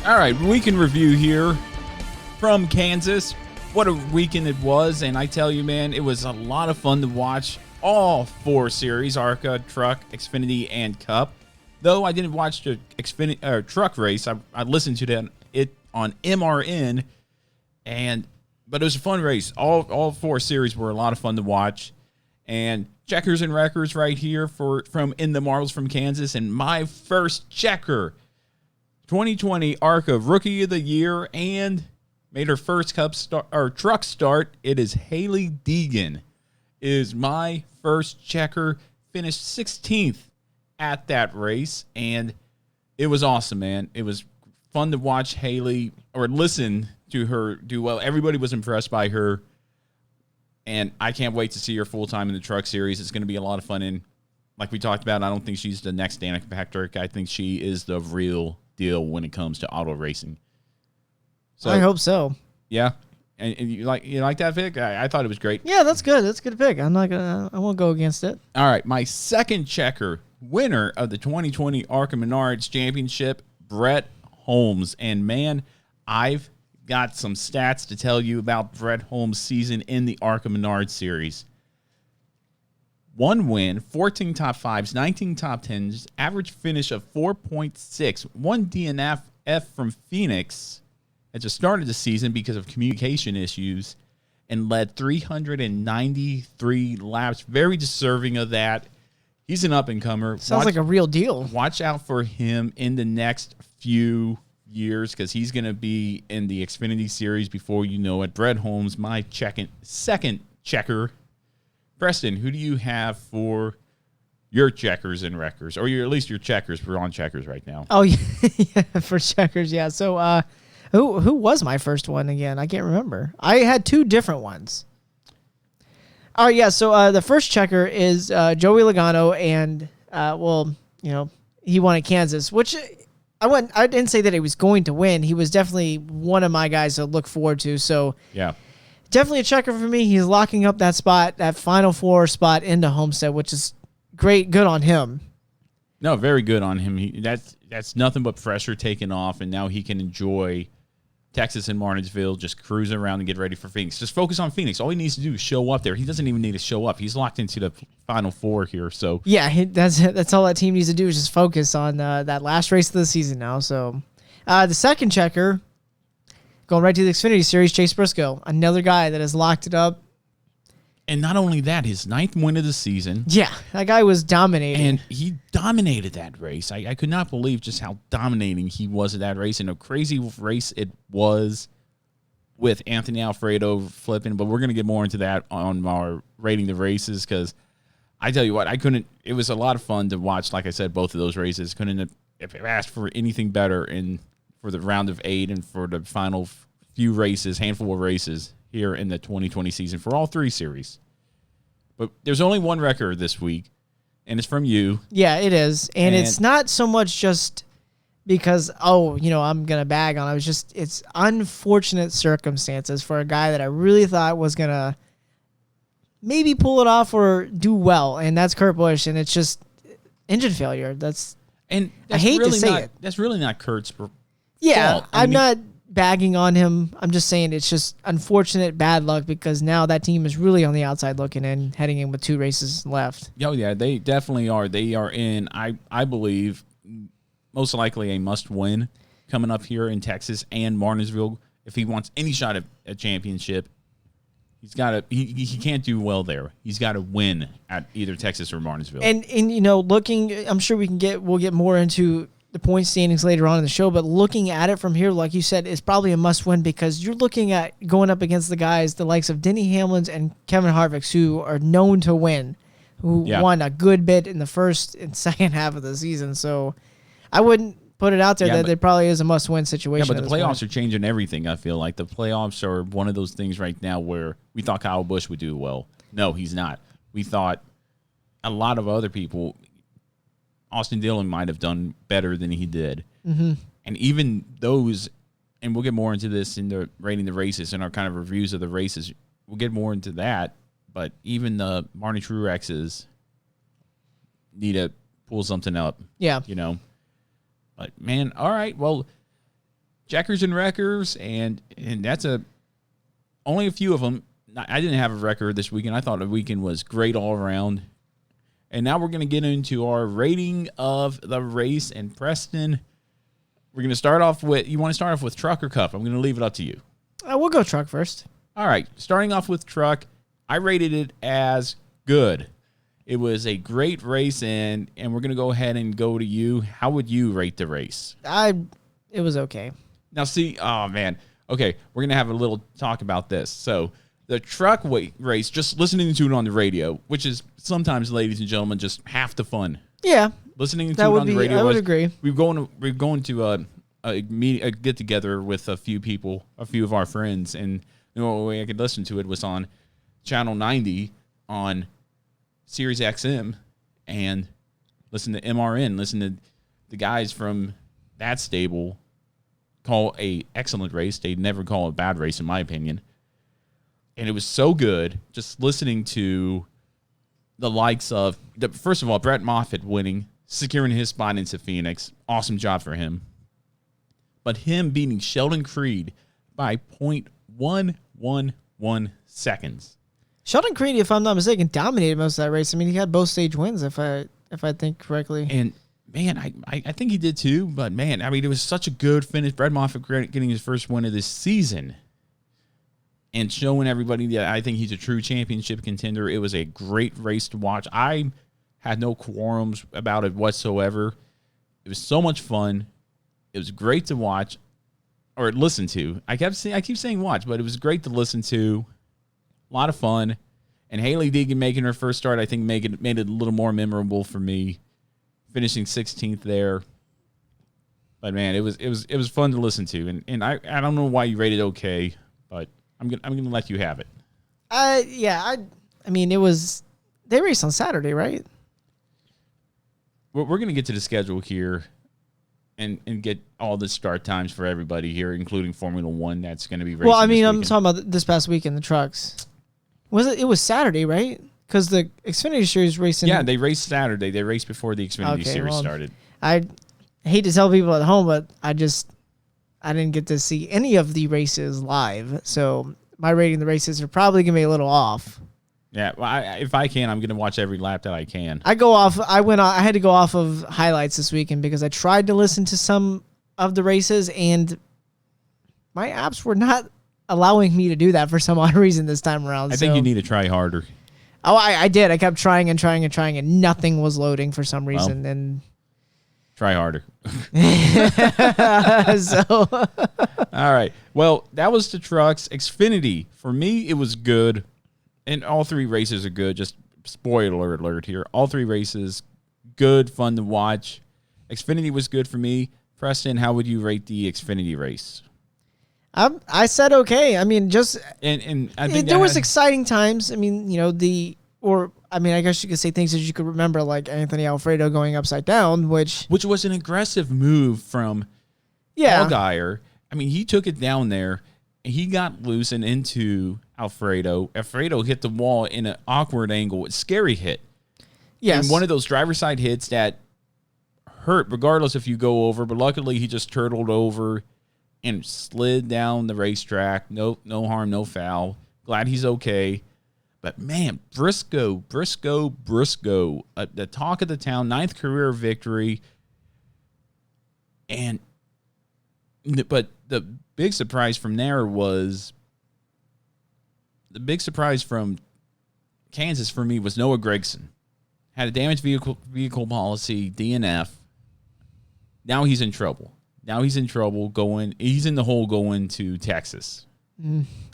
All right, weekend review here from Kansas. What a weekend it was, and I tell you, man, it was a lot of fun to watch all 4 series, ARCA, Truck, Xfinity, and Cup. Though I didn't watch the Truck race, I listened to it on MRN, but it was a fun race. All 4 series were a lot of fun to watch, and checkers and wreckers right here from In the Marbles from Kansas, and my first checker, 2020 ARCA Rookie of the Year, and made her first truck start. It is Haley Deegan. Is my first checker. Finished 16th at that race, and it was awesome, man. It was fun to watch Haley or listen to her do well. Everybody was impressed by her, and I can't wait to see her full-time in the Truck Series. It's going to be a lot of fun, and like we talked about, I don't think she's the next Danica Patrick. I think she is the real deal when it comes to auto racing. So I hope so. Yeah, and you like that pick? I thought it was great. Yeah, that's good. That's a good pick. I won't go against it. All right, my second checker, winner of the 2020 ARCA Menards Championship, Brett Holmes. And man, I've got some stats to tell you about Brett Holmes' season in the ARCA Menards series. 1 win, 14 top 5s, 19 top 10s, average finish of 4.6, 1 DNF from Phoenix at the start of the season because of communication issues, and led 393 laps. Very deserving of that. He's an up-and-comer. Sounds like a real deal. Watch out for him in the next few years because he's going to be in the Xfinity Series before you know it. Brett Holmes, my second checker. Preston, who do you have for your checkers and wreckers? Or at least your checkers. We're on checkers right now. Oh, yeah, for checkers, yeah. So, who was my first one again? I can't remember. I had 2 different ones. Oh, yeah, so the first checker is Joey Logano, and, he won at Kansas, which I didn't say that he was going to win. He was definitely one of my guys to look forward to, so yeah. Definitely a checker for me. He's locking up that spot, that Final Four spot into Homestead, which is great. Good on him. No, very good on him. That's nothing but pressure taken off, and now he can enjoy Texas and Martinsville, just cruising around and get ready for Phoenix. Just focus on Phoenix. All he needs to do is show up there. He doesn't even need to show up. He's locked into the Final Four here. So yeah, that's all that team needs to do is just focus on that last race of the season now. So the second checker, going right to the Xfinity Series, Chase Briscoe, another guy that has locked it up. And not only that, his 9th win of the season. Yeah, that guy was dominating. And he dominated that race. I could not believe just how dominating he was at that race. And a crazy race it was with Anthony Alfredo flipping. But we're going to get more into that on our rating the races because I tell you what, it was a lot of fun to watch, like I said, both of those races. Couldn't have asked for anything better for the round of 8 and for the final few races, handful of races here in the 2020 season for all 3 series. But there's only one record this week, and it's from you. Yeah, it is. And it's not so much just because, I'm going to bag on it. It's unfortunate circumstances for a guy that I really thought was going to maybe pull it off or do well, and that's Kurt Busch, and it's just engine failure. I hate to say it. That's really not Kurt's fault. Yeah, I'm not bagging on him. I'm just saying it's just unfortunate bad luck because now that team is really on the outside looking in, heading in with 2 races left. Oh, yeah, they definitely are. They are in, I believe, most likely a must-win coming up here in Texas and Martinsville. If he wants any shot at a championship, he's got to. He can't do well there. He's got to win at either Texas or Martinsville. And looking, I'm sure we'll get more into the point standings later on in the show, but looking at it from here, like you said, it's probably a must-win because you're looking at going up against the guys, the likes of Denny Hamlins and Kevin Harvick, who are known to win, who won a good bit in the first and second half of the season. So I wouldn't put it out there that it probably is a must-win situation. Yeah, but the playoffs are changing everything, I feel like. The playoffs are one of those things right now where we thought Kyle Busch would do well. No, he's not. We thought a lot of other people – Austin Dillon might have done better than he did. Mm-hmm. And even those, and we'll get more into this in the rating the races and our kind of reviews of the races. We'll get more into that. But even the Marty Truexes need to pull something up. Yeah. But, man, all right. Well, Jackers and wreckers, and that's only a few of them. I didn't have a record this weekend. I thought the weekend was great all around. And now we're going to get into our rating of the race. And Preston, we're going to start off with, you want to start off with truck or cup? I'm going to leave it up to you. We'll go truck first. All right. Starting off with truck, I rated it as good. It was a great race, and we're going to go ahead and go to you. How would you rate the race? It was okay. Now, see, oh, man. Okay, we're going to have a little talk about this. So, the truck race, just listening to it on the radio, which is sometimes, ladies and gentlemen, just half the fun. Yeah. Listening to it on the radio. I would agree. We're going to a get together with a few people, a few of our friends, and the only way I could listen to it was on Channel 90 on Sirius XM, and listen to MRN, listen to the guys from that stable call a excellent race. They'd never call a bad race, in my opinion. And it was so good just listening to the likes of, first of all, Brett Moffitt winning, securing his spot into Phoenix. Awesome job for him. But him beating Sheldon Creed by 0.111 seconds. Sheldon Creed, if I'm not mistaken, dominated most of that race. I mean, he had both stage wins, if I think correctly. And, man, I think he did too. But, man, I mean, it was such a good finish. Brett Moffitt getting his first win of this season and showing everybody that I think he's a true championship contender. It was a great race to watch. I had no qualms about it whatsoever. It was so much fun. It was great to watch or listen to. I keep saying watch, but it was great to listen to. A lot of fun. And Haley Deegan making her first start, I think, made it a little more memorable for me. Finishing 16th there. But man, it was fun to listen to. And I don't know why you rated okay, but I'm gonna let you have it. I mean, they raced on Saturday, right? We're gonna get to the schedule here and get all the start times for everybody here, including Formula One that's gonna be racing. Well, I mean, I'm weekend. talking about this past weekend, the trucks. It was Saturday, right? Because the Xfinity Series racing. Yeah, they raced Saturday. They raced before the Xfinity Series started. I hate to tell people at home, but I didn't get to see any of the races live, so my rating of the races are probably gonna be a little off. Yeah, well, if I can, I'm gonna watch every lap that I can. I had to go off of highlights this weekend because I tried to listen to some of the races and my apps were not allowing me to do that for some odd reason this time around. I think you need to try harder. Oh, I did. I kept trying and nothing was loading for some reason. And try harder. So, all right. Well, that was the trucks. Xfinity, for me, it was good. And all three races are good. Just spoiler alert here. All three races, good, fun to watch. Xfinity was good for me. Preston, how would you rate the Xfinity race? I said okay. I mean, just and I think there was exciting times. I mean, I guess you could say things that you could remember, like Anthony Alfredo going upside down, which was an aggressive move from Allgaier. I mean, he took it down there, and he got loose and into Alfredo. Alfredo hit the wall in an awkward angle. It's a scary hit. Yes. And one of those driver's side hits that hurt regardless if you go over, but luckily he just turtled over and slid down the racetrack. No harm, no foul. Glad he's okay. But, man, Briscoe, the talk of the town, 9th career victory. But the big surprise from there was, the big surprise from Kansas for me was Noah Gragson. Had a damaged vehicle policy, DNF. Now he's in trouble. He's in the hole going to Texas.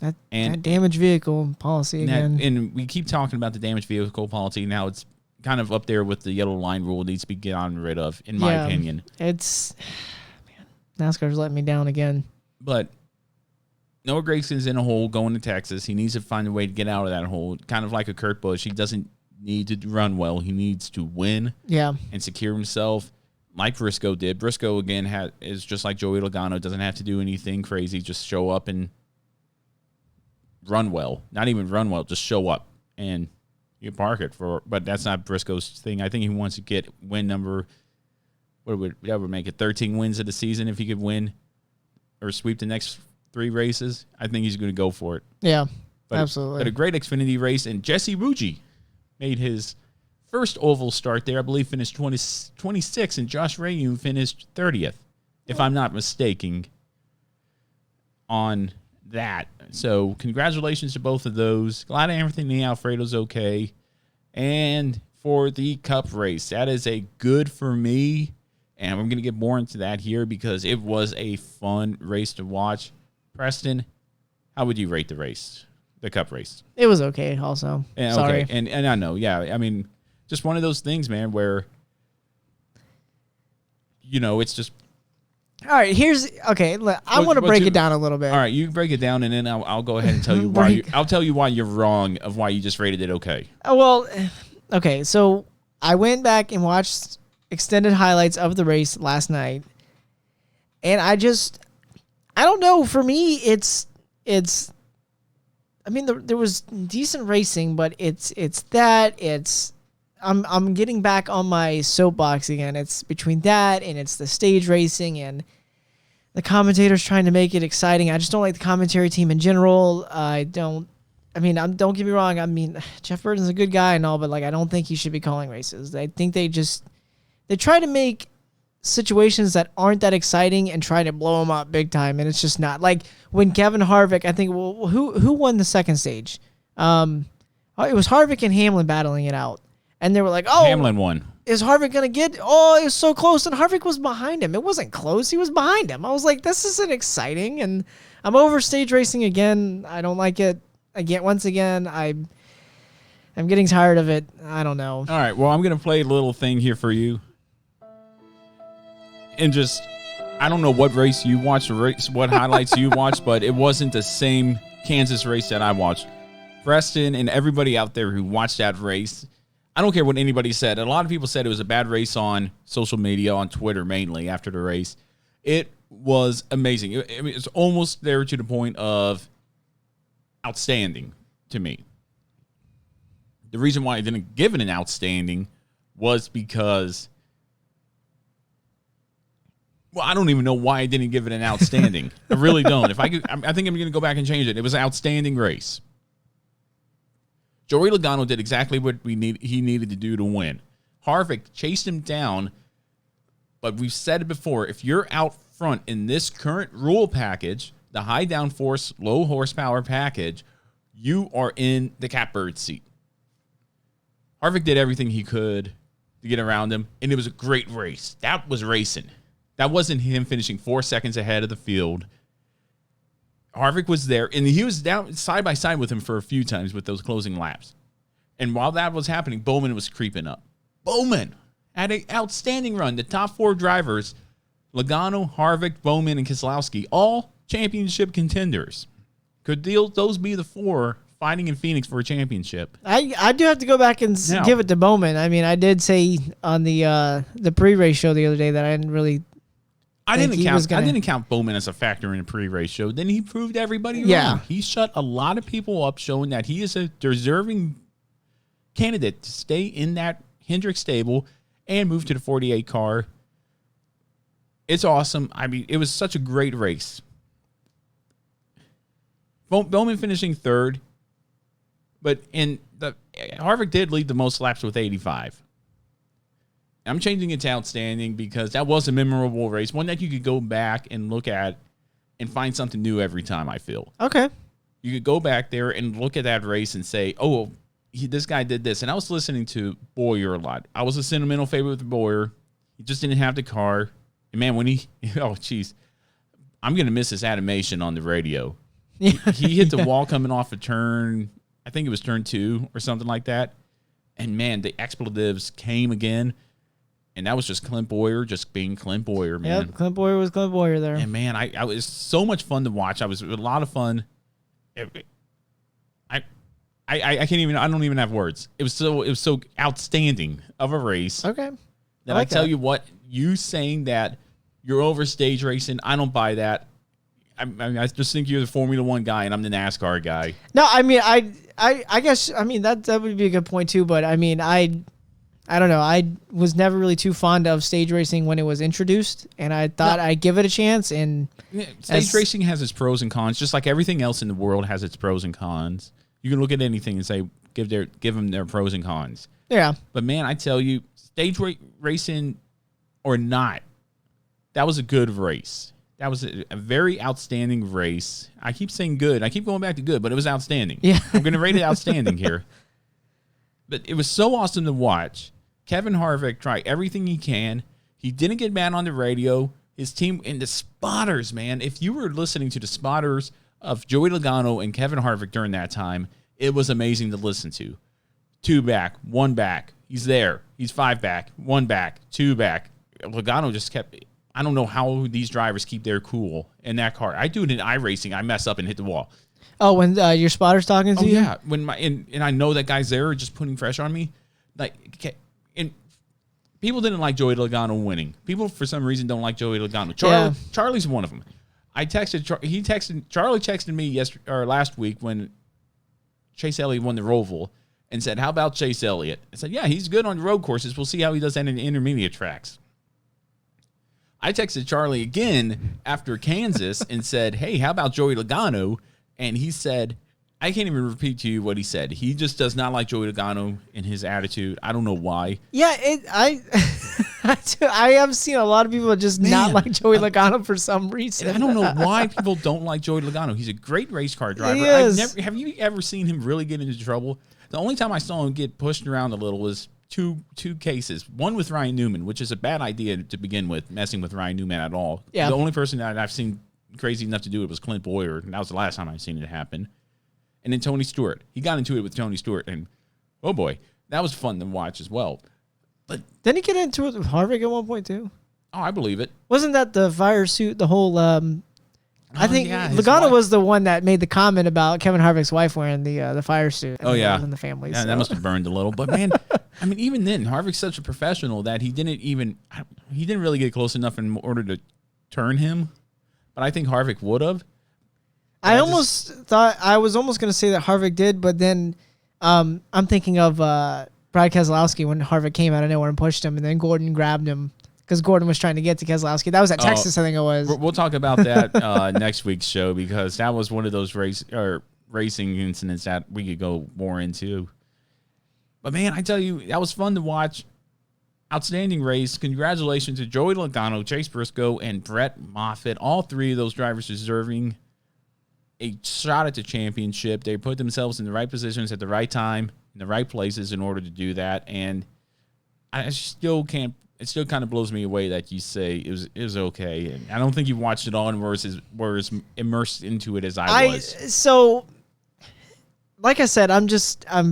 That damaged vehicle policy again. And we keep talking about the damaged vehicle policy. Now it's kind of up there with the yellow line rule. It needs to be gotten rid of, in my opinion. It's, NASCAR's letting me down again. But Noah Gragson's in a hole going to Texas. He needs to find a way to get out of that hole. Kind of like a Kurt Busch. He doesn't need to run well. He needs to win and secure himself like Briscoe did. Briscoe, again, is just like Joey Logano. Doesn't have to do anything crazy. Just show up and run well. Not even run well. Just show up. And you park it for. But that's not Briscoe's thing. I think he wants to get win number. That would make it 13 wins of the season if he could win or sweep the next 3 races, I think he's going to go for it. Yeah, But absolutely. But a great Xfinity race, and Jesse Ruggi made his first oval start there. I believe finished 26, and Josh Rayu finished 30th, if I'm not mistaken, on that. So congratulations to both of those. Glad Anthony Alfredo's okay. And for the Cup race, that is a good for me. And I'm going to get more into that here because it was a fun race to watch. Preston, how would you rate the race, the Cup race? It was okay also. And, Sorry. Okay. And I know, yeah. I mean, just one of those things, man, where, it's just. All right, I want to break it down a little bit. All right, you break it down, and then I'll go ahead and tell you why. I'll tell you why you're wrong of why you just rated it okay. Well, okay, so I went back and watched extended highlights of the race last night, and I don't know. For me, it's. I mean, there was decent racing, but I'm getting back on my soapbox again. It's between that and it's the stage racing and the commentators trying to make it exciting. I just don't like the commentary team in general. Don't get me wrong. I mean, Jeff Burton's a good guy and all, but I don't think he should be calling races. I think they try to make situations that aren't that exciting and try to blow them up big time, and it's just not. Like when Kevin Harvick, I think, who won the second stage? It was Harvick and Hamlin battling it out. And they were like, oh, Hamlin won. Is Harvick going to get, it was so close. And Harvick was behind him. It wasn't close. He was behind him. I was like, this isn't exciting. And I'm over stage racing again. I don't like it. Once again, I'm getting tired of it. I don't know. All right. Well, I'm going to play a little thing here for you. And I don't know what race you watched, what highlights you watched, but it wasn't the same Kansas race that I watched. Preston and everybody out there who watched that race, I don't care what anybody said. A lot of people said it was a bad race on social media, on Twitter mainly, after the race. It was amazing. It's almost there to the point of outstanding to me. The reason why I didn't give it an outstanding was because, well, I don't even know why I didn't give it an outstanding. I really don't. If I think I'm going to go back and change it. It was an outstanding race. Joey Logano did exactly what he needed to do to win. Harvick chased him down, but we've said it before. If you're out front in this current rule package, the high downforce, low horsepower package, you are in the catbird seat. Harvick did everything he could to get around him, and it was a great race. That was racing. That wasn't him finishing 4 seconds ahead of the field. Harvick was there, and he was down side by side with him for a few times with those closing laps. And while that was happening, Bowman was creeping up. Bowman had an outstanding run. The top 4 drivers, Logano, Harvick, Bowman, and Keselowski, all championship contenders. Could those be the 4 fighting in Phoenix for a championship? I do have to go back and give it to Bowman. I mean, I did say on the pre-race show the other day that I didn't really. I didn't count Bowman as a factor in a pre-race show. Then he proved everybody wrong. He shut a lot of people up, showing that he is a deserving candidate to stay in that Hendrick stable and move to the 48 car. It's awesome. I mean, it was such a great race. Bowman finishing 3rd, but Harvick did lead the most laps with 85. I'm changing it to outstanding because that was a memorable race, one that you could go back and look at and find something new every time, I feel. Okay. You could go back there and look at that race and say, oh, this guy did this. And I was listening to Boyer a lot. I was a sentimental favorite with Boyer. He just didn't have the car. And, man, when I'm going to miss his animation on the radio. He hit the wall coming off a turn, I think it was turn 2 or something like that. And, man, the expletives came again. And that was just Clint Boyer just being Clint Boyer, man. Yep, Clint Boyer was Clint Boyer there. And, man, I was so much fun to watch. It was a lot of fun. I can't even. I don't even have words. It was so outstanding of a race. Okay. That I tell you what, you saying that you're over stage racing, I don't buy that. I just think you're the Formula One guy and I'm the NASCAR guy. No, I mean, I guess, I mean, that would be a good point too. But I mean, I I don't know. I was never really too fond of stage racing when it was introduced, and I thought I'd give it a chance. And stage racing has its pros and cons, just like everything else in the world has its pros and cons. You can look at anything and say give them their pros and cons. Yeah. But man, I tell you, stage racing or not, that was a good race. That was a very outstanding race. I keep saying good. I keep going back to good, but it was outstanding. Yeah. I'm going to rate it outstanding here. But it was so awesome to watch. Kevin Harvick tried everything he can. He didn't get mad on the radio. His team and the spotters, man. If you were listening to the spotters of Joey Logano and Kevin Harvick during that time, it was amazing to listen to. 2 back, 1 back. He's there. He's 5 back, 1 back, 2 back. Logano just kept. I don't know how these drivers keep their cool in that car. I do it in iRacing. I mess up and hit the wall. Oh, when your spotter's talking to you? Yeah, when and I know that guy's there just putting pressure on me. Like, and people didn't like Joey Logano winning. People for some reason don't like Joey Logano. Charlie's one of them. Charlie texted me last week when Chase Elliott won the Roval and said, "How about Chase Elliott?" I said, "Yeah, he's good on road courses. We'll see how he does that in the intermediate tracks." I texted Charlie again after Kansas and said, "Hey, how about Joey Logano?" And he said, I can't even repeat to you what he said. He just does not like Joey Logano in his attitude. I don't know why. Yeah, I have seen a lot of people just not like Joey Logano for some reason. I don't know why people don't like Joey Logano. He's a great race car driver. He is. Have you ever seen him really get into trouble? The only time I saw him get pushed around a little was two cases. One with Ryan Newman, which is a bad idea to begin with, messing with Ryan Newman at all. Yeah. The only person that I've seen crazy enough to do it was Clint Boyer, and that was the last time I've seen it happen. And then Tony Stewart. He got into it with Tony Stewart, and oh boy, that was fun to watch as well. But didn't he get into it with Harvick at one point too? Oh, I believe it. Wasn't that the fire suit? The whole I think Logano was the one that made the comment about Kevin Harvick's wife wearing the fire suit. Oh yeah, in the family. Yeah, so. that must have burned a little. But man, I mean, even then, Harvick's such a professional that he didn't really get close enough in order to turn him. But I think Harvick would have. I was almost going to say that Harvick did, but then I'm thinking of Brad Keselowski when Harvick came out of nowhere and pushed him, and then Gordon grabbed him because Gordon was trying to get to Keselowski. That was at Texas, I think it was. We'll talk about that next week's show because that was one of those racing incidents that we could go more into. But man, I tell you, that was fun to watch. Outstanding race. Congratulations to Joey Logano, Chase Briscoe, and Brett Moffitt. All three of those drivers deserving a shot at the championship. They put themselves in the right positions at the right time, in the right places in order to do that. And I still can't. It still kind of blows me away that you say it was okay. And I don't think you've watched it all and were as immersed into it as I was. So, like I said, I'm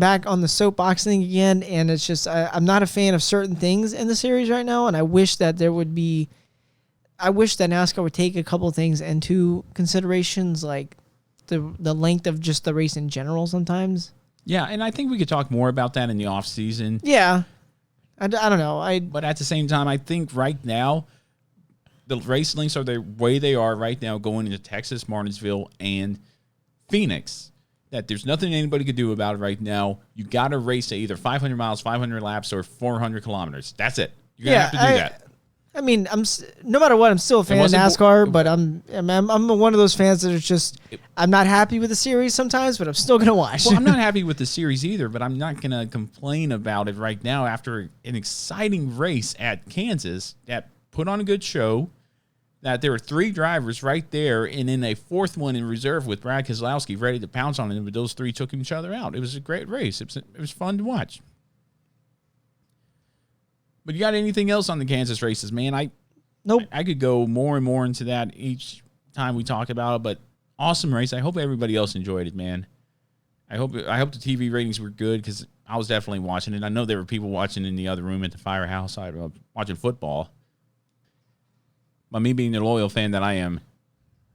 back on the soapbox thing again, and it's just I'm not a fan of certain things in the series right now, and I wish that NASCAR would take a couple of things into considerations, like the length of just the race in general sometimes. Yeah, and I think we could talk more about that in the off season. Yeah, I don't know. But at the same time, I think right now the race links are the way they are right now, going into Texas, Martinsville, and Phoenix. That there's nothing anybody could do about it right now. You got to race at either 500 miles, 500 laps, or 400 kilometers. That's it. You're gonna have to do that. I mean, no matter what, I'm still a fan of NASCAR, but I'm one of those fans that are just I'm not happy with the series sometimes, but I'm still gonna watch. Well, I'm not happy with the series either, but I'm not gonna complain about it right now after an exciting race at Kansas that put on a good show. That there were 3 drivers right there, and then a 4th one in reserve with Brad Keselowski ready to pounce on him, but those 3 took each other out. It was a great race. It was fun to watch. But you got anything else on the Kansas races, man? Nope. I could go more and more into that each time we talk about it, but awesome race. I hope everybody else enjoyed it, man. I hope the TV ratings were good because I was definitely watching it. I know there were people watching in the other room at the firehouse watching football. But me being the loyal fan that I am,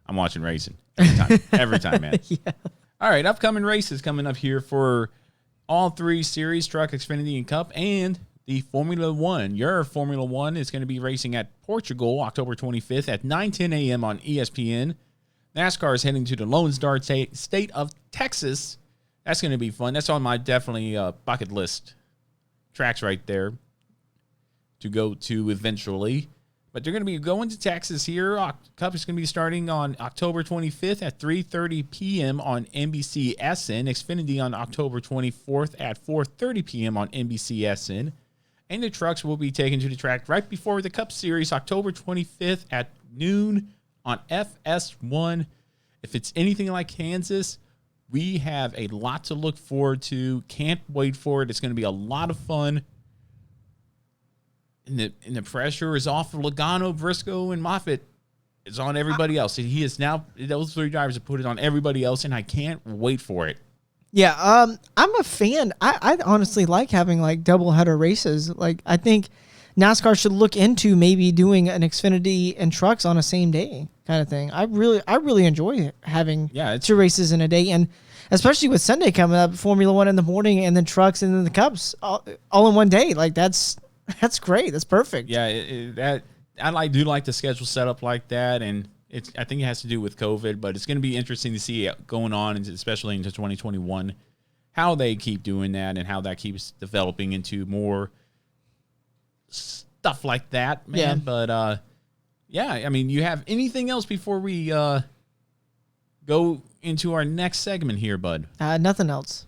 I'm watching racing every time. Every time, man. Yeah. All right, upcoming races coming up here for all 3 series, Truck, Xfinity, and Cup, and the Formula One. Your Formula One is going to be racing at Portugal October 25th at 9:10 a.m. on ESPN. NASCAR is heading to the Lone Star state of Texas. That's going to be fun. That's on my definitely bucket list tracks right there. to go to eventually. But they're going to be going to Texas here. Cup is going to be starting on October 25th at 3:30 p.m. on NBCSN. Xfinity on October 24th at 4:30 p.m. on NBCSN. And the trucks will be taken to the track right before the Cup Series, October 25th at noon on FS1. If it's anything like Kansas, we have a lot to look forward to. Can't wait for it. It's going to be a lot of fun. And the pressure is off of Logano, Briscoe, and Moffitt. It's on everybody else. He is now, those three drivers have put it on everybody else, and I can't wait for it. Yeah, I'm a fan. I honestly like having like doubleheader races. Like, I think NASCAR should look into maybe doing an Xfinity and trucks on a same day kind of thing. I really enjoy having two races in a day, and especially with Sunday coming up, Formula One in the morning, and then trucks, and then the Cups all in one day. Like, that's great. That's perfect. Yeah, I do like the schedule set up like that, and I think it has to do with COVID, but it's going to be interesting to see it going on, especially into 2021, how they keep doing that and how that keeps developing into more stuff like that, man. Yeah. But I mean, you have anything else before we go into our next segment here, bud? Nothing else.